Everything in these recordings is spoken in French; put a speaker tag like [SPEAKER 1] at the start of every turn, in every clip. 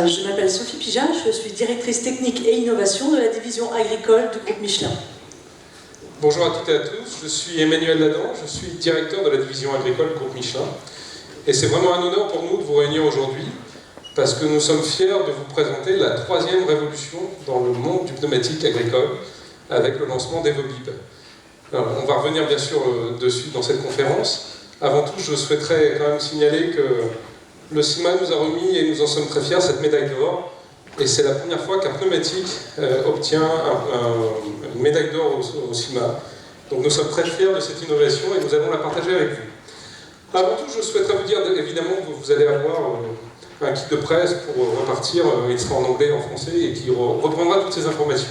[SPEAKER 1] Je m'appelle Sophie Pijat, je suis directrice technique et innovation de la division agricole du groupe Michelin.
[SPEAKER 2] Bonjour à toutes et à tous, je suis Emmanuel Ladan, je suis directeur de la division agricole du groupe Michelin. Et c'est vraiment un honneur pour nous de vous réunir aujourd'hui, parce que nous sommes fiers de vous présenter la troisième révolution dans le monde du pneumatique agricole, avec le lancement d'Evobib. Alors, on va revenir bien sûr dessus dans cette conférence. Avant tout, je souhaiterais quand même signaler que le CIMA nous a remis, et nous en sommes très fiers, cette médaille d'or. Et c'est la première fois qu'un pneumatique obtient une médaille d'or au CIMA. Donc nous sommes très fiers de cette innovation et nous allons la partager avec vous. Avant tout, je souhaiterais vous dire évidemment que vous allez avoir un kit de presse pour repartir. Il sera en anglais et en français et qui reprendra toutes ces informations.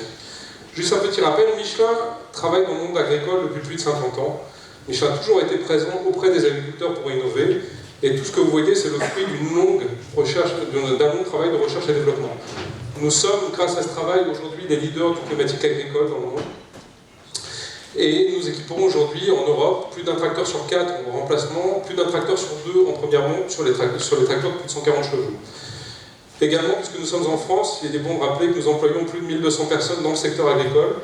[SPEAKER 2] Juste un petit rappel, Michelin travaille dans le monde agricole depuis plus de 50 ans. Michelin a toujours été présent auprès des agriculteurs pour innover. Et tout ce que vous voyez, c'est le fruit d'une longue recherche, d'un long travail de recherche et développement. Nous sommes, grâce à ce travail, aujourd'hui des leaders du pneumatique agricole dans le monde. Et nous équipons aujourd'hui en Europe plus d'un tracteur sur 4 en remplacement, plus d'un tracteur sur 2 en première monte sur les tracteurs de plus de 140 chevaux. Également, puisque nous sommes en France, il est bon de rappeler que nous employons plus de 1200 personnes dans le secteur agricole.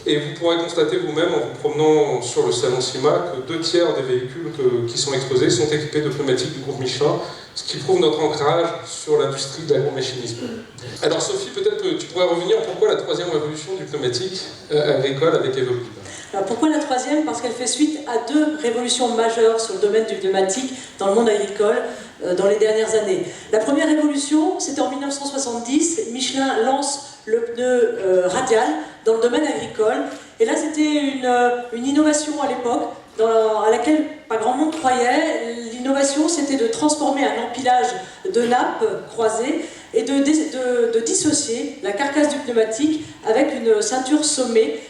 [SPEAKER 2] Et vous pourrez constater vous-même en vous promenant sur le salon CIMA que 2 tiers des véhicules qui sont exposés sont équipés de pneumatiques du groupe Michelin, ce qui prouve notre ancrage sur l'industrie de l'agromachinisme. Alors Sophie, peut-être que tu pourrais revenir pourquoi la troisième révolution du pneumatique agricole avec Evobib.
[SPEAKER 1] Alors pourquoi la troisième? Parce qu'elle fait suite à 2 révolutions majeures sur le domaine du pneumatique dans le monde agricole dans les dernières années. La première révolution, c'était en 1970, Michelin lance le pneu radial dans le domaine agricole. Et là, c'était une innovation à l'époque, à laquelle pas grand monde croyait. L'innovation, c'était de transformer un empilage de nappes croisées et de dissocier la carcasse du pneumatique avec une ceinture sommée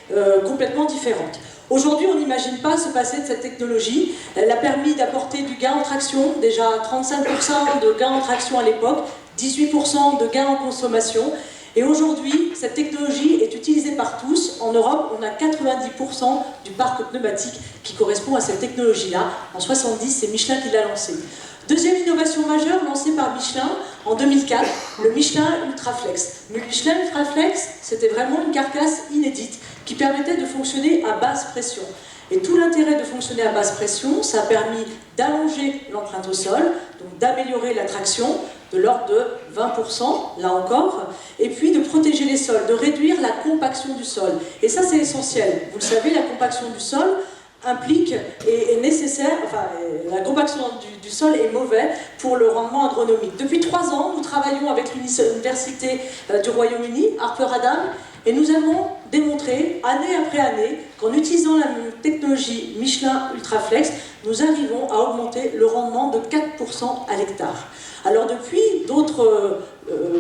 [SPEAKER 1] complètement différente. Aujourd'hui, on n'imagine pas se passer de cette technologie. Elle a permis d'apporter du gain en traction, déjà 35% de gain en traction à l'époque, 18% de gain en consommation. Et aujourd'hui, cette technologie est utilisée par tous. En Europe, on a 90% du parc pneumatique qui correspond à cette technologie-là. En 70, c'est Michelin qui l'a lancée. Deuxième innovation majeure lancée par Michelin en 2004, le Michelin Ultraflex. Le Michelin Ultraflex, c'était vraiment une carcasse inédite qui permettait de fonctionner à basse pression. Et tout l'intérêt de fonctionner à basse pression, ça a permis d'allonger l'empreinte au sol, donc d'améliorer la traction de l'ordre de 20%, là encore, et puis de protéger les sols, de réduire la compaction du sol. Et ça, c'est essentiel. Vous le savez, la compaction du sol implique et est nécessaire, enfin, la compaction du sol est mauvaise pour le rendement agronomique. Depuis 3 ans, nous travaillons avec l'Université du Royaume-Uni, Harper Adam, et nous avons démontré, année après année, qu'en utilisant la technologie Michelin Ultraflex, nous arrivons à augmenter le rendement de 4% à l'hectare. Alors depuis, d'autres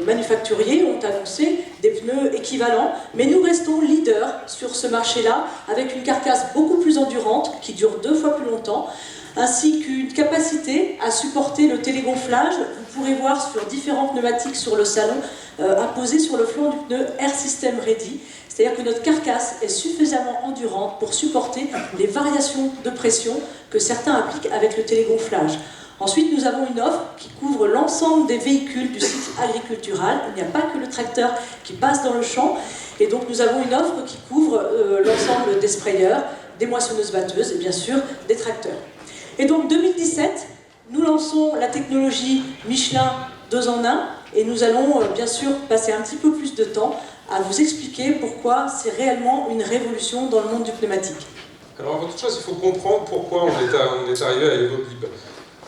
[SPEAKER 1] manufacturiers ont annoncé des pneus équivalents, mais nous restons leaders sur ce marché-là, avec une carcasse beaucoup plus endurante, qui dure 2 fois plus longtemps, ainsi qu'une capacité à supporter le télégonflage. Vous pourrez voir sur différents pneumatiques sur le salon, apposés sur le flanc du pneu Air System Ready. C'est-à-dire que notre carcasse est suffisamment endurante pour supporter les variations de pression que certains appliquent avec le télégonflage. Ensuite, nous avons une offre qui couvre l'ensemble des véhicules du site agricultural. Il n'y a pas que le tracteur qui passe dans le champ. Et donc, nous avons une offre qui couvre l'ensemble des sprayeurs, des moissonneuses-batteuses et bien sûr des tracteurs. Et donc, 2017, nous lançons la technologie Michelin 2 en 1 et nous allons bien sûr passer un petit peu plus de temps à vous expliquer pourquoi c'est réellement une révolution dans le monde du pneumatique.
[SPEAKER 2] Alors, avant toute chose, il faut comprendre pourquoi on est arrivé à Evobib.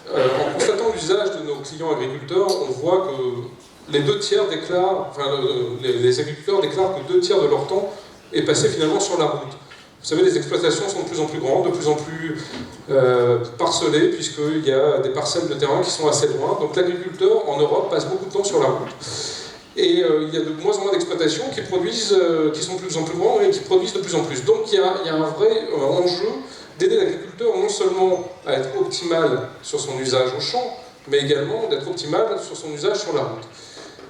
[SPEAKER 2] En constatant l'usage de nos clients agriculteurs, on voit que les 2 tiers déclarent, enfin les agriculteurs déclarent que 2 tiers de leur temps est passé finalement sur la route. Vous savez, les exploitations sont de plus en plus grandes, de plus en plus parcellées, puisqu'il y a des parcelles de terrain qui sont assez loin. Donc l'agriculteur en Europe passe beaucoup de temps sur la route. Et il y a de moins en moins d'exploitations qui sont de plus en plus grandes et qui produisent de plus en plus. Donc il y a un vrai enjeu d'aider l'agriculteur non seulement à être optimal sur son usage au champ, mais également d'être optimal sur son usage sur la route.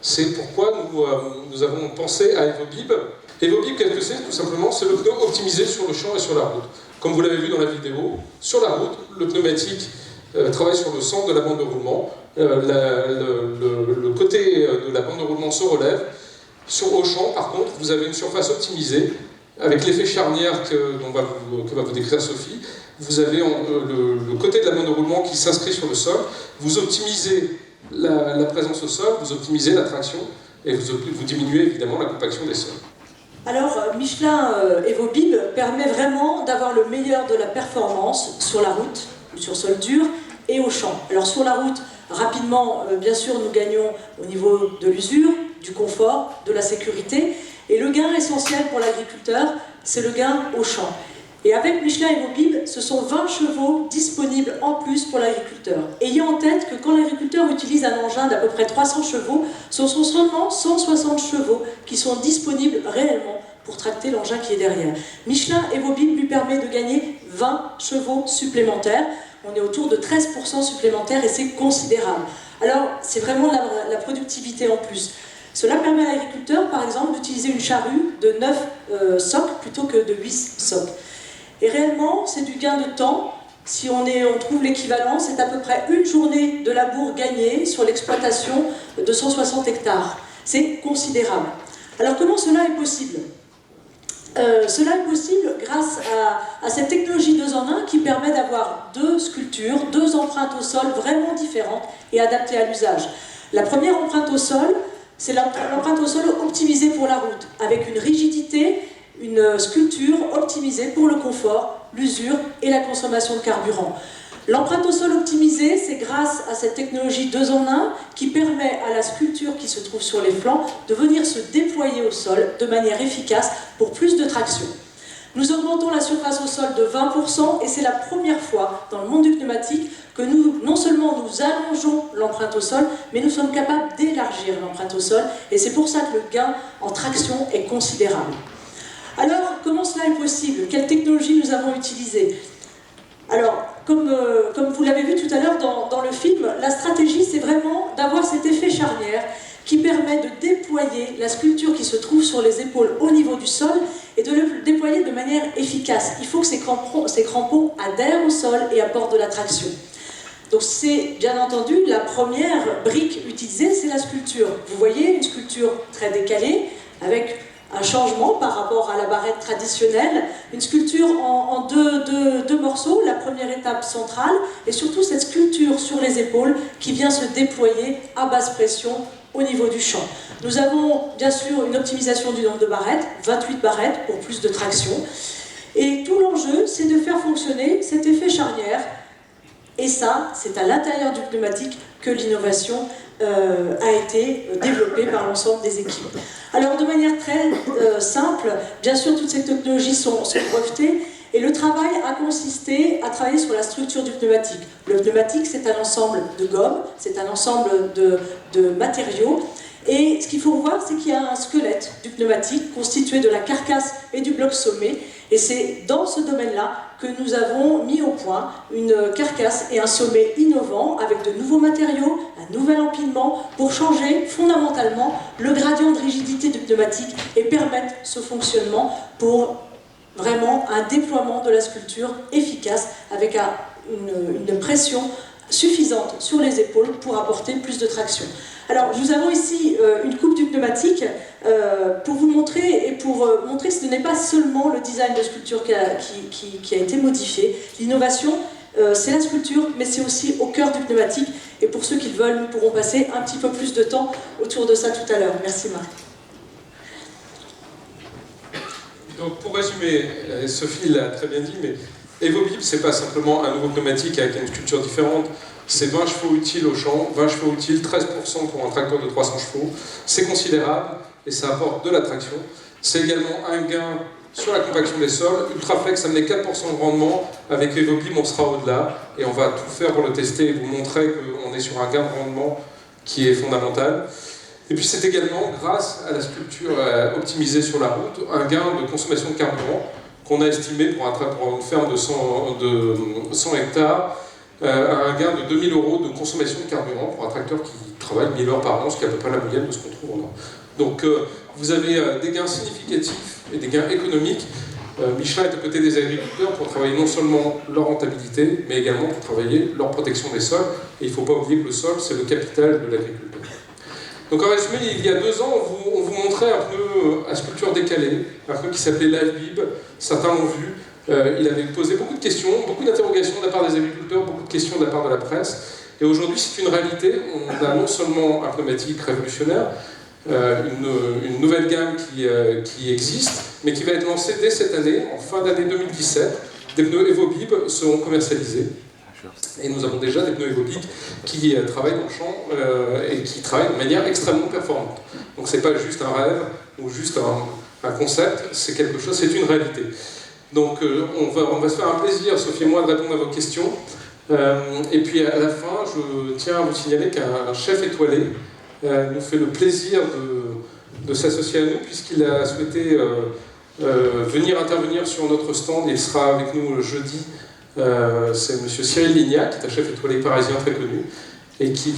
[SPEAKER 2] C'est pourquoi nous avons pensé à Evobib. Evobib, qu'est-ce que c'est? Tout simplement, c'est le pneu optimisé sur le champ et sur la route. Comme vous l'avez vu dans la vidéo, sur la route, le pneumatique travaille sur le centre de la bande de roulement. Le côté de la bande de roulement se relève. Au champ, par contre, vous avez une surface optimisée, avec l'effet charnière que va vous décrire Sophie. Vous avez le côté de la bande de roulement qui s'inscrit sur le sol. Vous optimisez la présence au sol, vous optimisez la traction, et vous diminuez évidemment la compaction des sols.
[SPEAKER 1] Alors, Michelin EvoBib permet vraiment d'avoir le meilleur de la performance sur la route, ou sur sol dur, et au champ. Alors sur la route, rapidement, bien sûr, nous gagnons au niveau de l'usure, du confort, de la sécurité, et le gain essentiel pour l'agriculteur, c'est le gain au champ. Et avec Michelin EvoBib, ce sont 20 chevaux disponibles en plus pour l'agriculteur. Ayez en tête que quand l'agriculteur utilise un engin d'à peu près 300 chevaux, ce sont seulement 160 chevaux qui sont disponibles réellement pour tracter l'engin qui est derrière. Michelin EvoBib lui permet de gagner 20 chevaux supplémentaires. On est autour de 13% supplémentaires et c'est considérable. Alors, c'est vraiment la productivité en plus. Cela permet à l'agriculteur, par exemple, d'utiliser une charrue de 9 socs plutôt que de 8 socs. Et réellement, c'est du gain de temps. Si on trouve l'équivalent, c'est à peu près une journée de labour gagnée sur l'exploitation de 160 hectares. C'est considérable. Alors, comment cela est possible ? Cela est possible grâce à cette technologie 2 en 1 qui permet d'avoir 2 sculptures, 2 empreintes au sol vraiment différentes et adaptées à l'usage. La première empreinte au sol, c'est l'empreinte au sol optimisée pour la route, avec une rigidité, une sculpture optimisée pour le confort, l'usure et la consommation de carburant. L'empreinte au sol optimisée, c'est grâce à cette technologie 2 en 1 qui permet à la sculpture qui se trouve sur les flancs de venir se déployer au sol de manière efficace pour plus de traction. Nous augmentons la surface au sol de 20% et c'est la première fois dans le monde du pneumatique que non seulement nous allongeons l'empreinte au sol, mais nous sommes capables d'élargir l'empreinte au sol et c'est pour ça que le gain en traction est considérable. Alors, comment cela est possible? Quelle technologie nous avons utilisée? Alors, comme vous l'avez vu tout à l'heure dans le film, la stratégie, c'est vraiment d'avoir cet effet charnière qui permet de déployer la sculpture qui se trouve sur les épaules au niveau du sol et de le déployer de manière efficace. Il faut que ces crampons adhèrent au sol et apportent de la traction. Donc c'est bien entendu la première brique utilisée, c'est la sculpture. Vous voyez une sculpture très décalée avec un changement par rapport à la barrette traditionnelle, une sculpture en deux morceaux, la première étape centrale, et surtout cette sculpture sur les épaules qui vient se déployer à basse pression au niveau du champ. Nous avons bien sûr une optimisation du nombre de barrettes, 28 barrettes pour plus de traction, et tout l'enjeu c'est de faire fonctionner cet effet charnière, et ça c'est à l'intérieur du pneumatique que l'innovation a été développée par l'ensemble des équipes. Alors de manière très simple, bien sûr toutes ces technologies sont brevetées et le travail a consisté à travailler sur la structure du pneumatique. Le pneumatique c'est un ensemble de gommes, c'est un ensemble de matériaux et ce qu'il faut voir c'est qu'il y a un squelette du pneumatique constitué de la carcasse et du bloc sommet et c'est dans ce domaine-là que nous avons mis au point une carcasse et un sommet innovant avec de nouveaux matériaux, un nouvel empilement pour changer fondamentalement le gradient de rigidité du pneumatique et permettre ce fonctionnement pour vraiment un déploiement de la sculpture efficace avec une pression suffisante sur les épaules pour apporter plus de traction. Alors, nous avons ici une coupe du pneumatique pour vous montrer et pour montrer que ce n'est pas seulement le design de sculpture qui a été modifié. L'innovation, c'est la sculpture, mais c'est aussi au cœur du pneumatique. Et pour ceux qui le veulent, nous pourrons passer un petit peu plus de temps autour de ça tout à l'heure. Merci Marc.
[SPEAKER 2] Donc pour résumer, Sophie l'a très bien dit, mais EvoBib, c'est pas simplement un nouveau pneumatique avec une sculpture différente, c'est 20 chevaux utiles au champ, 20 chevaux utiles, 13% pour un tracteur de 300 chevaux, c'est considérable et ça apporte de la traction. C'est également un gain sur la compaction des sols, Ultraflex amenait 4% de rendement, avec EvoBib on sera au-delà et on va tout faire pour le tester et vous montrer qu'on est sur un gain de rendement qui est fondamental. Et puis c'est également, grâce à la sculpture optimisée sur la route, un gain de consommation de carburant qu'on a estimé pour une ferme de 100 hectares, un gain de 2000 € de consommation de carburant pour un tracteur qui travaille 1000 heures par an, ce qui est à peu près la moyenne de ce qu'on trouve en Europe. Donc vous avez des gains significatifs et des gains économiques Michelin est aux côtés des agriculteurs pour travailler non seulement leur rentabilité, mais également pour travailler leur protection des sols. Et il ne faut pas oublier que le sol, c'est le capital de l'agriculteur. Donc en résumé, il y a 2 ans, on vous montrait un pneu à sculpture décalée, un pneu qui s'appelait Live-Bib, certains l'ont vu. Il avait posé beaucoup de questions, beaucoup d'interrogations de la part des agriculteurs, beaucoup de questions de la part de la presse. Et aujourd'hui, c'est une réalité. On a non seulement un pneumatique révolutionnaire, une nouvelle gamme qui existe, mais qui va être lancée dès cette année, en fin d'année 2017. Des pneus EvoBib seront commercialisés. Et nous avons déjà des pneus EvoBib qui travaillent dans le champ et qui travaillent de manière extrêmement performante. Donc c'est pas juste un rêve ou juste un concept, c'est quelque chose, c'est une réalité. Donc on va se faire un plaisir, Sophie et moi, de répondre à vos questions. Et puis à la fin, je tiens à vous signaler qu'un chef étoilé nous fait le plaisir de s'associer à nous, puisqu'il a souhaité venir intervenir sur notre stand. Il sera avec nous jeudi. C'est M. Cyril Lignac, qui est un chef étoilé parisien très connu, et qui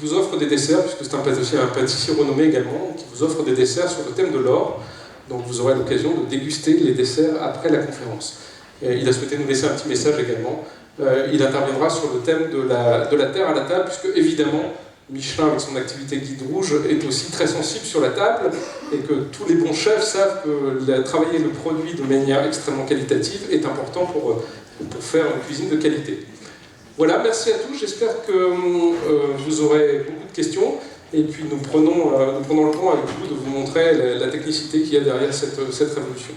[SPEAKER 2] vous offre des desserts, puisque c'est un pâtissier renommé également, qui vous offre des desserts sur le thème de l'or. Donc vous aurez l'occasion de déguster les desserts après la conférence. Et il a souhaité nous laisser un petit message également. Il interviendra sur le thème de la terre à la table, puisque évidemment, Michelin, avec son activité guide rouge, est aussi très sensible sur la table, et que tous les bons chefs savent que travailler le produit de manière extrêmement qualitative est important pour faire une cuisine de qualité. Voilà, merci à tous, j'espère que vous aurez beaucoup de questions, et puis nous prenons le temps avec vous de vous montrer la technicité qu'il y a derrière cette révolution.